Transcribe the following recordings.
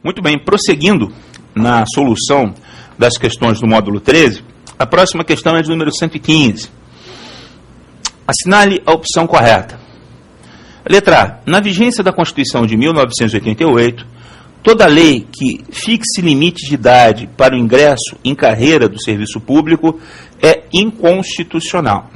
Muito bem, prosseguindo na solução das questões do módulo 13, a próxima questão é de número 115. Assinale a opção correta. Letra A. Na vigência da Constituição de 1988, toda lei que fixe limite de idade para o ingresso em carreira do serviço público é inconstitucional.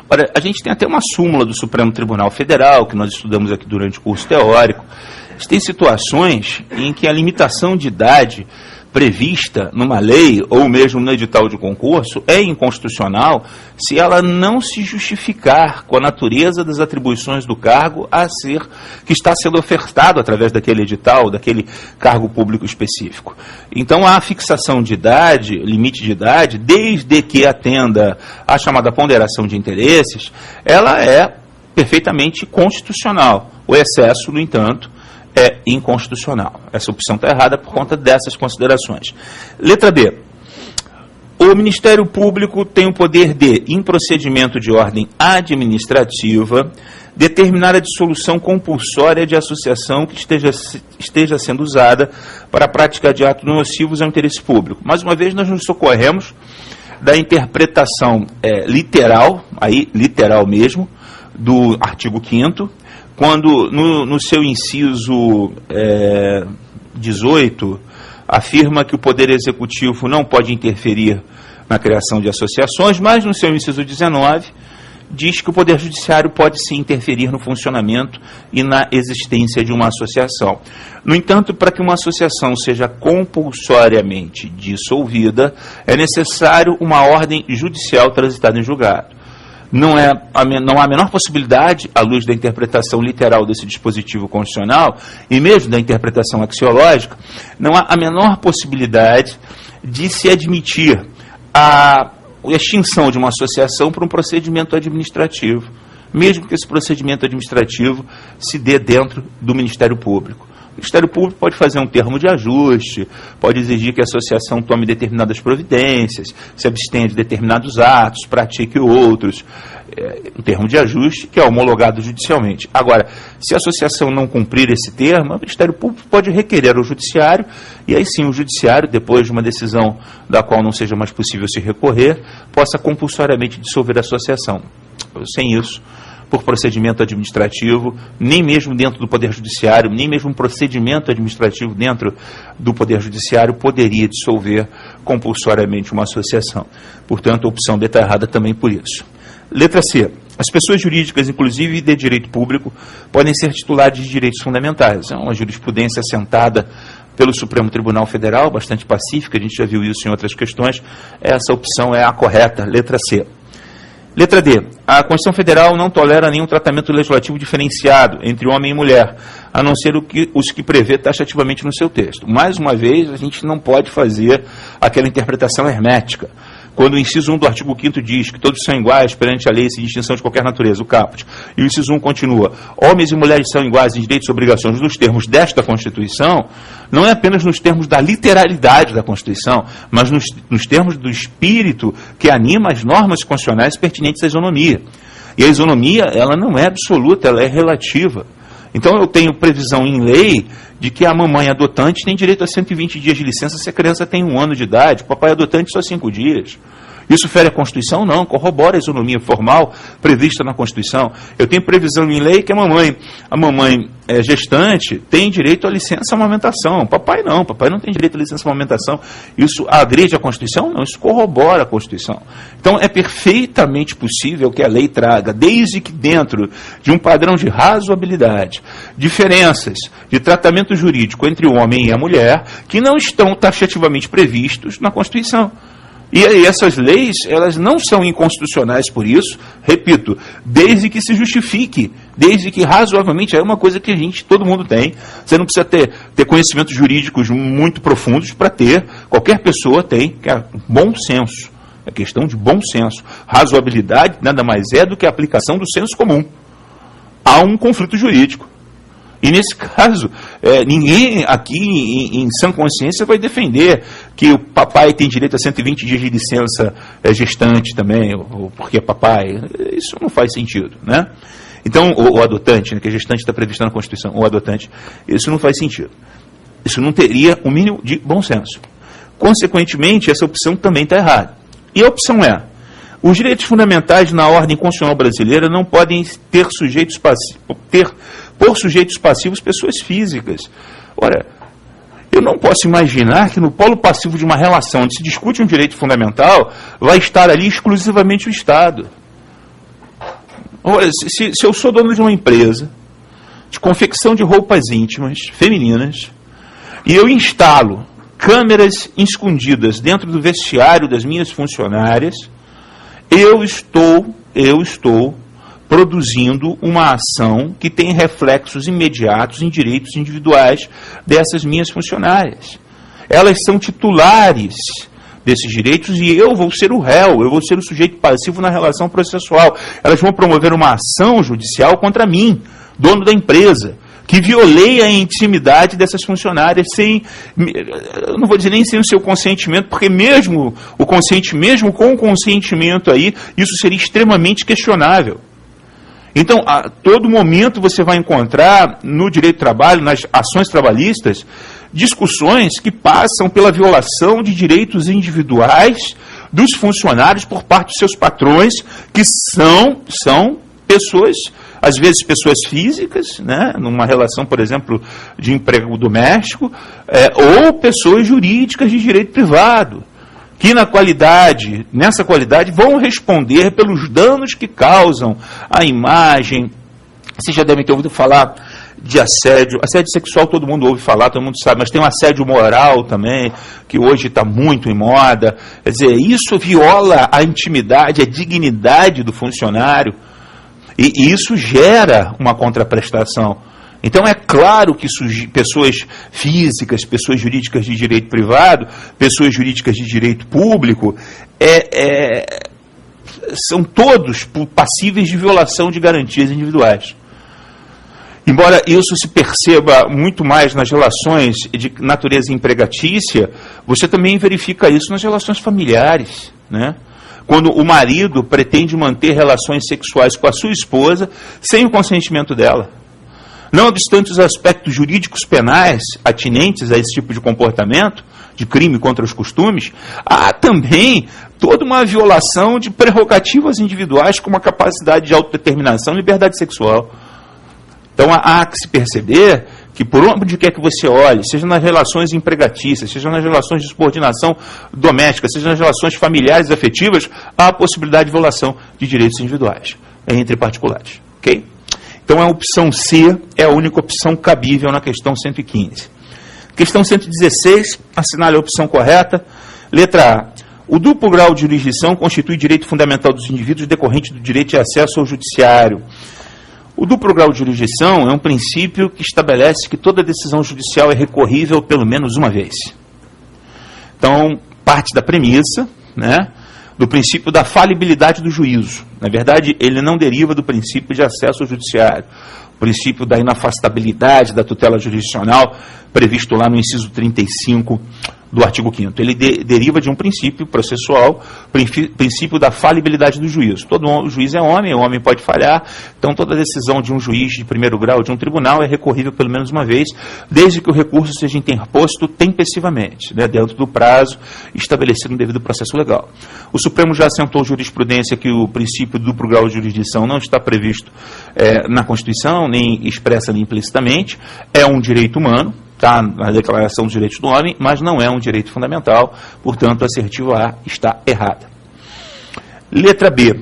Ora, a gente tem até uma súmula do Supremo Tribunal Federal, que nós estudamos aqui durante o curso teórico. Tem situações em que a limitação de idade prevista numa lei ou mesmo no edital de concurso é inconstitucional se ela não se justificar com a natureza das atribuições do cargo que está sendo ofertado através daquele edital, daquele cargo público específico. Então, a fixação de idade, limite de idade, desde que atenda à chamada ponderação de interesses, ela é perfeitamente constitucional. O excesso, no entanto, é inconstitucional. Essa opção está errada por conta dessas considerações. Letra B. O Ministério Público tem o poder de, em procedimento de ordem administrativa, determinar a dissolução compulsória de associação que esteja sendo usada para a prática de atos nocivos ao interesse público. Mais uma vez, nós nos socorremos da interpretação literal, aí literal mesmo, do artigo 5º, quando no seu inciso 18 afirma que o Poder Executivo não pode interferir na criação de associações, mas no seu inciso 19 diz que o Poder Judiciário pode sim interferir no funcionamento e na existência de uma associação. No entanto, para que uma associação seja compulsoriamente dissolvida, é necessário uma ordem judicial transitada em julgado. Não há a menor possibilidade, à luz da interpretação literal desse dispositivo constitucional, e mesmo da interpretação axiológica, não há a menor possibilidade de se admitir a extinção de uma associação por um procedimento administrativo, mesmo que esse procedimento administrativo se dê dentro do Ministério Público. O Ministério Público pode fazer um termo de ajuste, pode exigir que a associação tome determinadas providências, se abstenha de determinados atos, pratique outros, um termo de ajuste que é homologado judicialmente. Agora, se a associação não cumprir esse termo, o Ministério Público pode requerer ao Judiciário, e aí sim o Judiciário, depois de uma decisão da qual não seja mais possível se recorrer, possa compulsoriamente dissolver a associação. Sem isso, por procedimento administrativo, nem mesmo dentro do Poder Judiciário, nem mesmo um procedimento administrativo dentro do Poder Judiciário poderia dissolver compulsoriamente uma associação. Portanto, a opção B está errada também por isso. Letra C. As pessoas jurídicas, inclusive de direito público, podem ser titulares de direitos fundamentais. É uma jurisprudência assentada pelo Supremo Tribunal Federal, bastante pacífica, a gente já viu isso em outras questões. Essa opção é a correta, letra C. Letra D. A Constituição Federal não tolera nenhum tratamento legislativo diferenciado entre homem e mulher, a não ser os que prevê taxativamente no seu texto. Mais uma vez, a gente não pode fazer aquela interpretação hermética. Quando o inciso 1 do artigo 5º diz que todos são iguais perante a lei sem distinção de qualquer natureza, o caput, e o inciso 1 continua, homens e mulheres são iguais em direitos e obrigações nos termos desta Constituição, não é apenas nos termos da literalidade da Constituição, mas nos termos do espírito que anima as normas constitucionais pertinentes à isonomia. E a isonomia, ela não é absoluta, ela é relativa. Então eu tenho previsão em lei de que a mamãe adotante tem direito a 120 dias de licença se a criança tem 1 ano de idade, o papai adotante só 5 dias. Isso fere a Constituição? Não, corrobora a isonomia formal prevista na Constituição. Eu tenho previsão em lei que a mamãe gestante tem direito à licença amamentação. O papai não tem direito à licença amamentação. Isso agride a Constituição? Não, isso corrobora a Constituição. Então é perfeitamente possível que a lei traga, desde que dentro de um padrão de razoabilidade, diferenças de tratamento jurídico entre o homem e a mulher que não estão taxativamente previstos na Constituição. E aí essas leis, elas não são inconstitucionais por isso, repito, desde que se justifique, desde que razoavelmente é uma coisa que todo mundo tem. Você não precisa ter conhecimentos jurídicos muito profundos para ter, qualquer pessoa tem, que é bom senso, é questão de bom senso. Razoabilidade nada mais é do que a aplicação do senso comum. Há um conflito jurídico. E nesse caso, ninguém aqui em sã consciência vai defender que o papai tem direito a 120 dias de licença gestante também, ou porque é papai. Isso não faz sentido, né? Então, o adotante, né, que a gestante está prevista na Constituição, o adotante, isso não faz sentido. Isso não teria o mínimo de bom senso. Consequentemente, essa opção também está errada. E a opção é: os direitos fundamentais na ordem constitucional brasileira não podem ter por sujeitos passivos pessoas físicas. Ora, eu não posso imaginar que no polo passivo de uma relação onde se discute um direito fundamental vai estar ali exclusivamente o Estado. Ora, se eu sou dono de uma empresa de confecção de roupas íntimas, femininas, e eu instalo câmeras escondidas dentro do vestiário das minhas funcionárias, eu estou produzindo uma ação que tem reflexos imediatos em direitos individuais dessas minhas funcionárias. Elas são titulares desses direitos e eu vou ser o réu, eu vou ser o sujeito passivo na relação processual. Elas vão promover uma ação judicial contra mim, dono da empresa, que violei a intimidade dessas funcionárias sem, eu não vou dizer nem sem o seu consentimento, porque mesmo com o consentimento aí, isso seria extremamente questionável. Então, a todo momento você vai encontrar no direito do trabalho, nas ações trabalhistas, discussões que passam pela violação de direitos individuais dos funcionários por parte dos seus patrões, que são pessoas, às vezes pessoas físicas, né, numa relação, por exemplo, de emprego doméstico, ou pessoas jurídicas de direito privado, que nessa qualidade vão responder pelos danos que causam à imagem. Vocês já devem ter ouvido falar de assédio sexual, todo mundo ouve falar, todo mundo sabe, mas tem um assédio moral também, que hoje está muito em moda. Quer dizer, isso viola a intimidade, a dignidade do funcionário, e isso gera uma contraprestação. Então é claro que pessoas físicas, pessoas jurídicas de direito privado, pessoas jurídicas de direito público, são todos passíveis de violação de garantias individuais. Embora isso se perceba muito mais nas relações de natureza empregatícia, você também verifica isso nas relações familiares, né? Quando o marido pretende manter relações sexuais com a sua esposa sem o consentimento dela. Não obstante os aspectos jurídicos penais atinentes a esse tipo de comportamento, de crime contra os costumes, há também toda uma violação de prerrogativas individuais como a capacidade de autodeterminação e liberdade sexual. Então há que se perceber que por onde quer que você olhe, seja nas relações empregatícias, seja nas relações de subordinação doméstica, seja nas relações familiares e afetivas, há a possibilidade de violação de direitos individuais entre particulares. Ok? Então a opção C é a única opção cabível na questão 115. Questão 116, assinale a opção correta. Letra A. O duplo grau de jurisdição constitui direito fundamental dos indivíduos decorrente do direito de acesso ao judiciário. O duplo grau de jurisdição é um princípio que estabelece que toda decisão judicial é recorrível pelo menos uma vez. Então, parte da premissa, né, do princípio da falibilidade do juízo. Na verdade, ele não deriva do princípio de acesso ao judiciário. O princípio da inafastabilidade da tutela jurisdicional, previsto lá no inciso 35 do artigo 5º. Ele deriva de um princípio processual, princípio da falibilidade do juízo. Todo juiz é homem, o homem pode falhar, então toda decisão de um juiz de primeiro grau de um tribunal é recorrível pelo menos uma vez, desde que o recurso seja interposto tempestivamente, né, dentro do prazo estabelecido no devido processo legal. O Supremo já assentou jurisprudência que o princípio do duplo grau de jurisdição não está previsto na Constituição, nem expressa nem implicitamente, é um direito humano, está na Declaração dos Direitos do Homem, mas não é um direito fundamental, portanto, a assertiva A está errada. Letra B.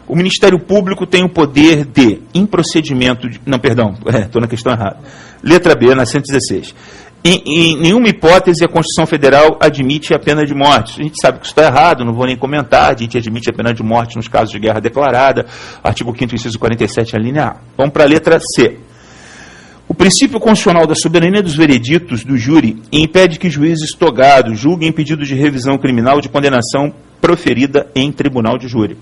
O Ministério Público tem o poder de, em procedimento... estou na questão errada. Letra B, na 116. Em nenhuma hipótese a Constituição Federal admite a pena de morte. A gente sabe que isso está errado, não vou nem comentar. A gente admite a pena de morte nos casos de guerra declarada. Artigo 5º, inciso 47, a linha A. Vamos para a letra C. O princípio constitucional da soberania dos vereditos do júri impede que juízes togados julguem pedido de revisão criminal de condenação proferida em tribunal de júri.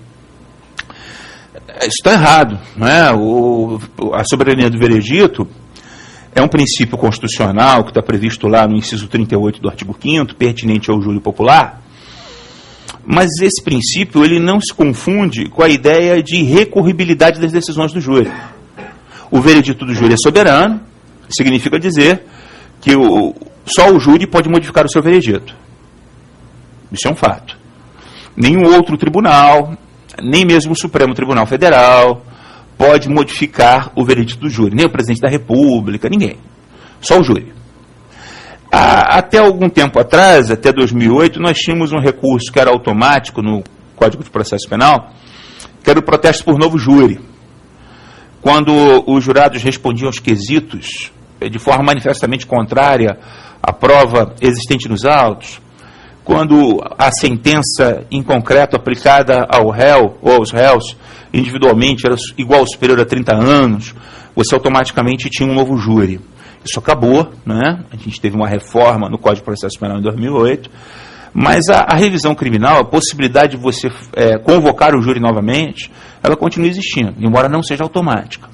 Isso está errado, não é? A soberania do veredito é um princípio constitucional que está previsto lá no inciso 38 do artigo 5º, pertinente ao júri popular, mas esse princípio ele não se confunde com a ideia de recorribilidade das decisões do júri. O veredito do júri é soberano, significa dizer que o Só o júri pode modificar o seu veredito. Isso é um fato. Nenhum outro tribunal, nem mesmo o Supremo Tribunal Federal, pode modificar o veredito do júri. Nem o presidente da República, ninguém. Só o júri. Até algum tempo atrás, até 2008, nós tínhamos um recurso que era automático no Código de Processo Penal, que era o protesto por novo júri. Quando os jurados respondiam aos quesitos de forma manifestamente contrária à prova existente nos autos, quando a sentença em concreto aplicada ao réu ou aos réus individualmente era igual ou superior a 30 anos, você automaticamente tinha um novo júri. Isso acabou, né? A gente teve uma reforma no Código de Processo Penal em 2008, mas a revisão criminal, a possibilidade de você convocar o júri novamente, ela continua existindo, embora não seja automática.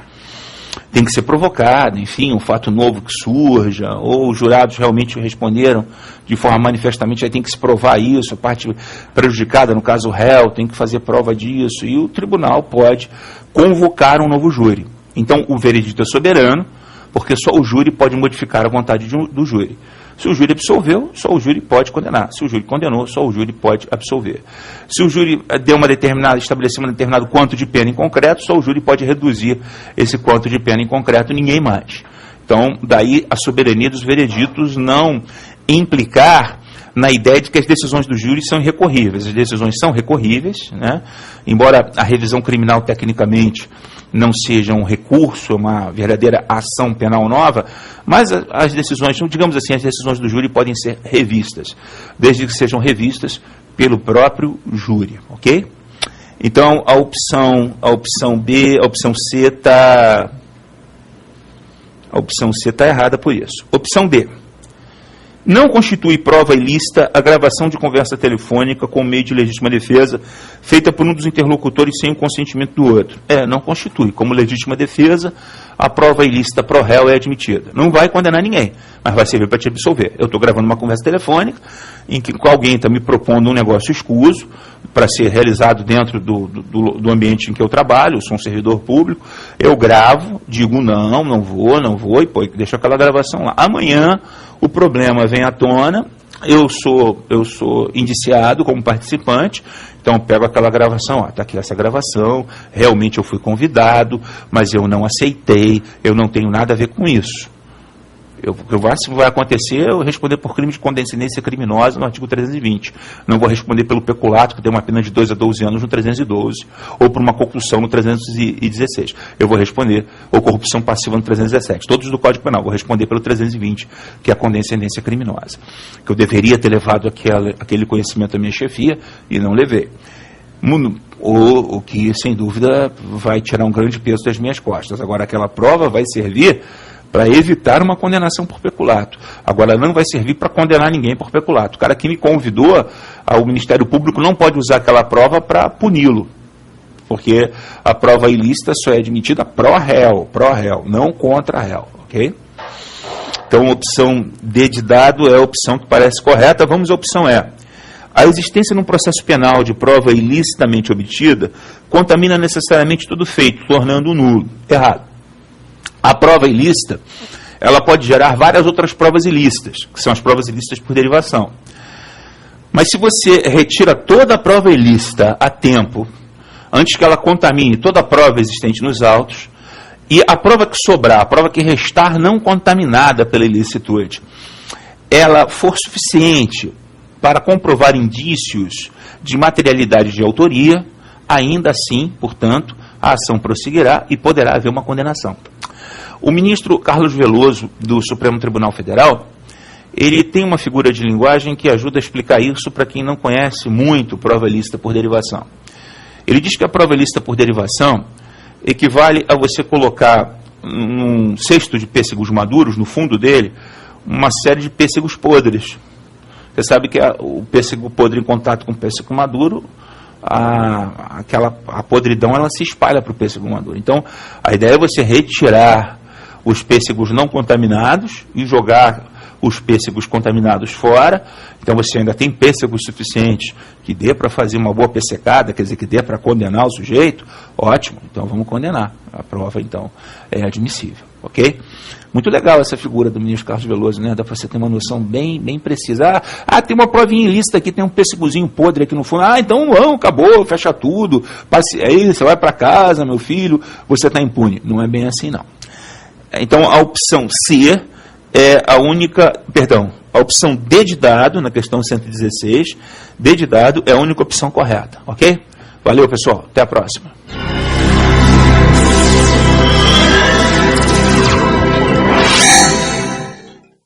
Tem que ser provocado, enfim, um fato novo que surja, ou os jurados realmente responderam de forma manifestamente, aí tem que se provar isso, a parte prejudicada, no caso o réu, tem que fazer prova disso, e o tribunal pode convocar um novo júri. Então, o veredito é soberano, porque só o júri pode modificar a vontade do júri. Se o júri absolveu, só o júri pode condenar. Se o júri condenou, só o júri pode absolver. Se o júri estabeleceu um determinado quanto de pena em concreto, só o júri pode reduzir esse quanto de pena em concreto, ninguém mais. Então, daí a soberania dos vereditos não implicar na ideia de que as decisões do júri são irrecorríveis. As decisões são recorríveis, né? Embora a revisão criminal, tecnicamente, não seja um recurso, uma verdadeira ação penal nova, mas as decisões, digamos assim, as decisões do júri podem ser revistas, desde que sejam revistas pelo próprio júri, ok? Então, a opção B, a opção C está errada por isso. Opção D. Não constitui prova ilícita a gravação de conversa telefônica com meio de legítima defesa feita por um dos interlocutores sem o consentimento do outro. Não constitui. Como legítima defesa, a prova ilícita pro réu é admitida. Não vai condenar ninguém, mas vai servir para te absolver. Eu estou gravando uma conversa telefônica em que alguém está me propondo um negócio escuso para ser realizado dentro do ambiente em que eu trabalho, eu sou um servidor público, eu gravo, digo não vou, e deixo aquela gravação lá. Amanhã o problema vem à tona, eu sou indiciado como participante, então eu pego aquela gravação, está aqui essa gravação, realmente eu fui convidado, mas eu não aceitei, eu não tenho nada a ver com isso. Se vai acontecer, eu responder por crime de condescendência criminosa no artigo 320. Não vou responder pelo peculato, que tem uma pena de 2 a 12 anos no 312, ou por uma concussão no 316. Eu vou responder, ou corrupção passiva no 317. Todos do Código Penal, vou responder pelo 320, que é a condescendência criminosa. Que eu deveria ter levado aquele conhecimento à minha chefia, e não levei. O que, sem dúvida, vai tirar um grande peso das minhas costas. Agora, aquela prova vai servir para evitar uma condenação por peculato. Agora, não vai servir para condenar ninguém por peculato. O cara que me convidou, o Ministério Público não pode usar aquela prova para puni-lo, porque a prova ilícita só é admitida pró-réu, não contra réu, ok? Então, a opção D de dado é a opção que parece correta. Vamos à opção E. A existência num processo penal de prova ilicitamente obtida contamina necessariamente todo feito, tornando-o nulo. Errado. A prova ilícita, ela pode gerar várias outras provas ilícitas, que são as provas ilícitas por derivação. Mas se você retira toda a prova ilícita a tempo, antes que ela contamine toda a prova existente nos autos, e a prova que sobrar, a prova que restar não contaminada pela ilicitude, ela for suficiente para comprovar indícios de materialidade de autoria, ainda assim, portanto, a ação prosseguirá e poderá haver uma condenação. O ministro Carlos Veloso, do Supremo Tribunal Federal, ele tem uma figura de linguagem que ajuda a explicar isso para quem não conhece muito prova ilícita por derivação. Ele diz que a prova ilícita por derivação equivale a você colocar num cesto de pêssegos maduros, no fundo dele, uma série de pêssegos podres. Você sabe que o pêssego podre em contato com o pêssego maduro, a podridão ela se espalha para o pêssego maduro. Então, a ideia é você retirar os pêssegos não contaminados e jogar os pêssegos contaminados fora. Então, você ainda tem pêssegos suficientes que dê para fazer uma boa pessecada, quer dizer, que dê para condenar o sujeito. Ótimo, então vamos condenar. A prova, então, é admissível. ok? Muito legal essa figura do ministro Carlos Veloso, né? Dá para você ter uma noção bem precisa. Tem uma provinha ilícita aqui, tem um pêssegozinho podre aqui no fundo. Então não, acabou, fecha tudo. Passe aí, você vai para casa, meu filho, você está impune. Não é bem assim, não. Então a opção C é a única, a opção D de dado, na questão 116, D de dado é a única opção correta, ok? Valeu, pessoal, até a próxima.